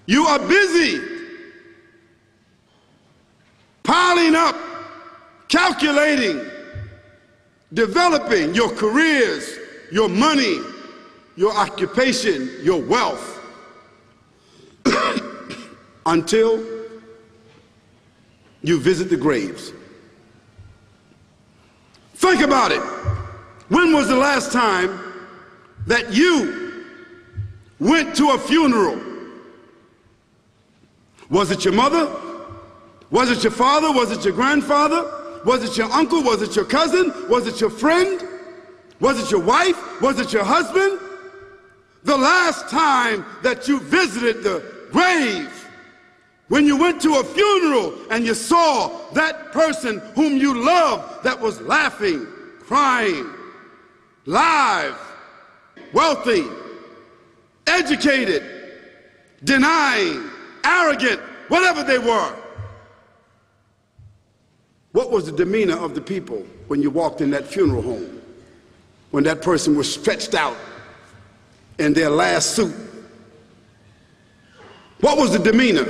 You are busy piling up, calculating, developing your careers, your money, your occupation, your wealth, until you visit the graves. Think about it. When was the last time that you went to a funeral? Was it your mother? Was it your father? Was it your grandfather? Was it your uncle? Was it your cousin? Was it your friend? Was it your wife? Was it your husband? The last time that you visited the grave, when you went to a funeral and you saw that person whom you loved that was laughing, crying, live, wealthy, educated, denying, arrogant, whatever they were. What was the demeanor of the people when you walked in that funeral home? When that person was stretched out in their last suit? What was the demeanor?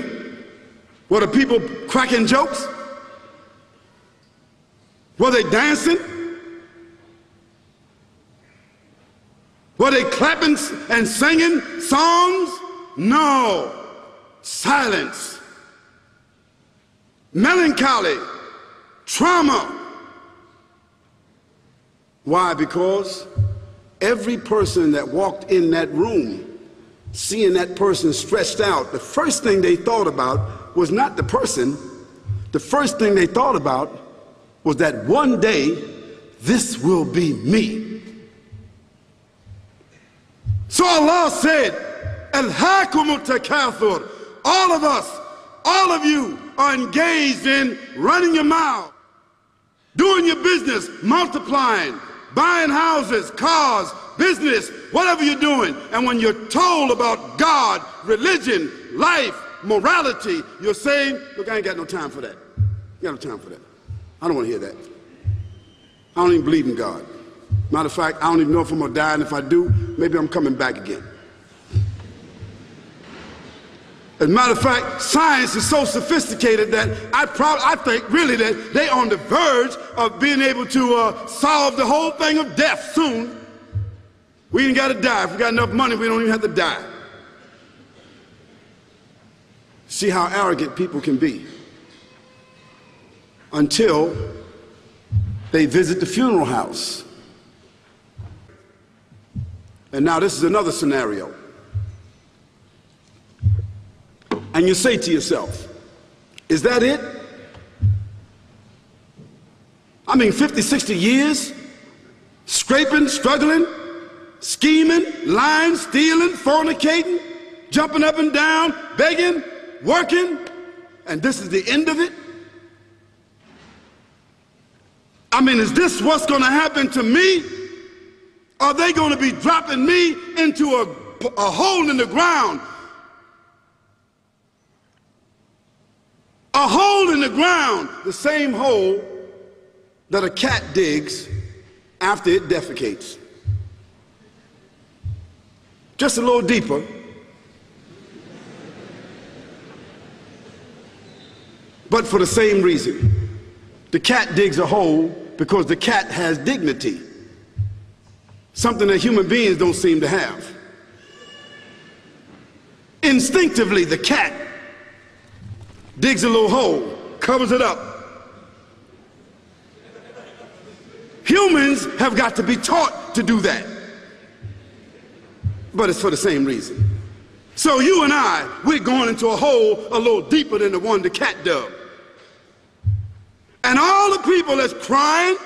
Were the people cracking jokes? Were they dancing? Were they clapping and singing songs? No. Silence. Melancholy. Trauma. Why? Because every person that walked in that room, seeing that person stretched out, the first thing they thought about was not the person. The first thing they thought about was that one day this will be me. So Allah said, "Alhaakumut takathur." All of us, all of you are engaged in running your mouth, doing your business, multiplying, buying houses, cars, business, whatever you're doing. And when you're told about God, religion, life, morality, you're saying, look, I ain't got no time for that. I got no time for that. I don't want to hear that. I don't even believe in God. Matter of fact, I don't even know if I'm going to die, and if I do, maybe I'm coming back again. As a matter of fact, science is so sophisticated that I think really that they're on the verge of being able to solve the whole thing of death soon. We ain't got to die. If we got enough money, we don't even have to die. See how arrogant people can be until they visit the funeral house. And now this is another scenario. And you say to yourself, is that it? I mean, 50, 60 years, scraping, struggling, scheming, lying, stealing, fornicating, jumping up and down, begging, working, and this is the end of it? I mean, is this what's going to happen to me? Are they going to be dropping me into a hole in the ground? A hole in the ground, the same hole that a cat digs after it defecates. Just a little deeper. But for the same reason. The cat digs a hole because the cat has dignity. Something that human beings don't seem to have. Instinctively, the cat digs a little hole, covers it up. Humans have got to be taught to do that. But it's for the same reason. So you and I, we're going into a hole a little deeper than the one the cat dug. And all the people that's crying,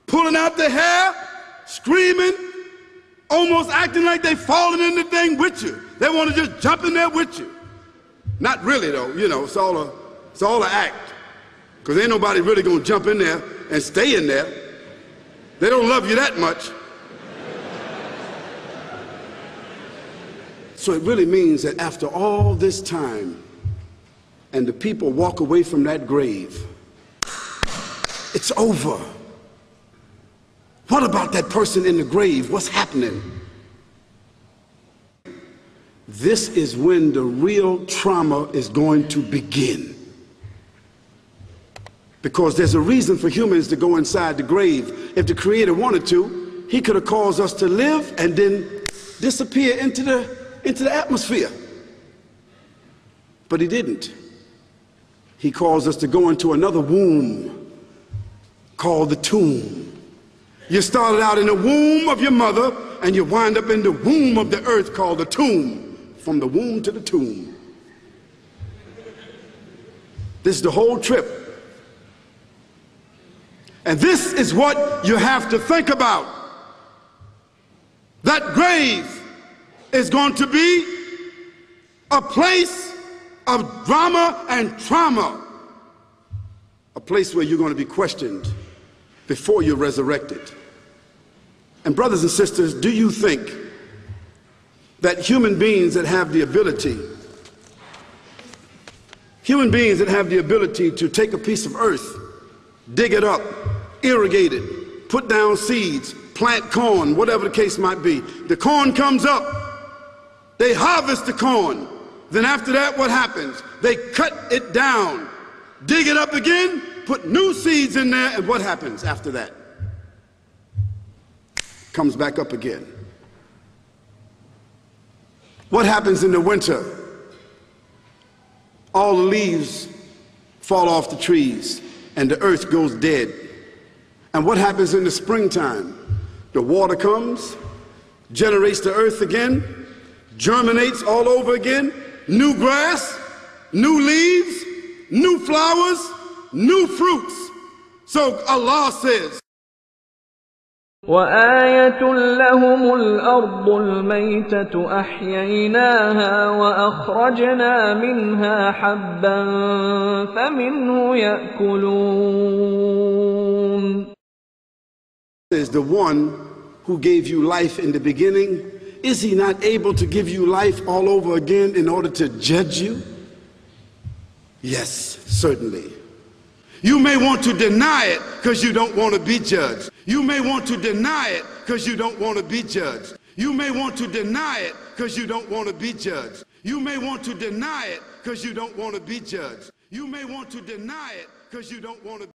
pulling out their hair, screaming, almost acting like they falling in the thing with you. They want to just jump in there with you. Not really though, you know, it's all an act. Because ain't nobody really gonna jump in there and stay in there. They don't love you that much. So it really means that after all this time, and the people walk away from that grave, it's over. What about that person in the grave? What's happening? this is when the real trauma is going to begin. Because there's a reason for humans to go inside the grave. If the Creator wanted to, he could have caused us to live and then disappear into the atmosphere. But he didn't. He caused us to go into another womb called the tomb. You started out in the womb of your mother and you wind up in the womb of the earth called the tomb. From the womb to the tomb. This is the whole trip. And this is what you have to think about. That grave is going to be a place of drama and trauma. A place where you're going to be questioned before you're resurrected. And brothers and sisters, do you think that human beings that have the ability to take a piece of earth, dig it up, irrigate it, put down seeds, plant corn, whatever the case might be. The corn comes up, they harvest the corn. Then after that, what happens? They cut it down, dig it up again, put new seeds in there, and what happens after that? Comes back up again. What happens in the winter? All the leaves fall off the trees and the earth goes dead. And what happens in the springtime? The water comes, generates the earth again, germinates all over again, new grass, new leaves, new flowers, new fruits. So Allah says, وآية لهم الأرض الميتة أحييناها وأخرجنا منها حبا فمنه يأكلون. Is the one who gave you life in the beginning, is he not able to give you life all over again in order to judge you? Yes, certainly. You may want to deny it because you don't want to be judged. You may want to deny it because you don't want to be judged. You may want to deny it because you don't want to be judged. You may want to deny it because you don't want to be judged. You may want to deny it because you don't want to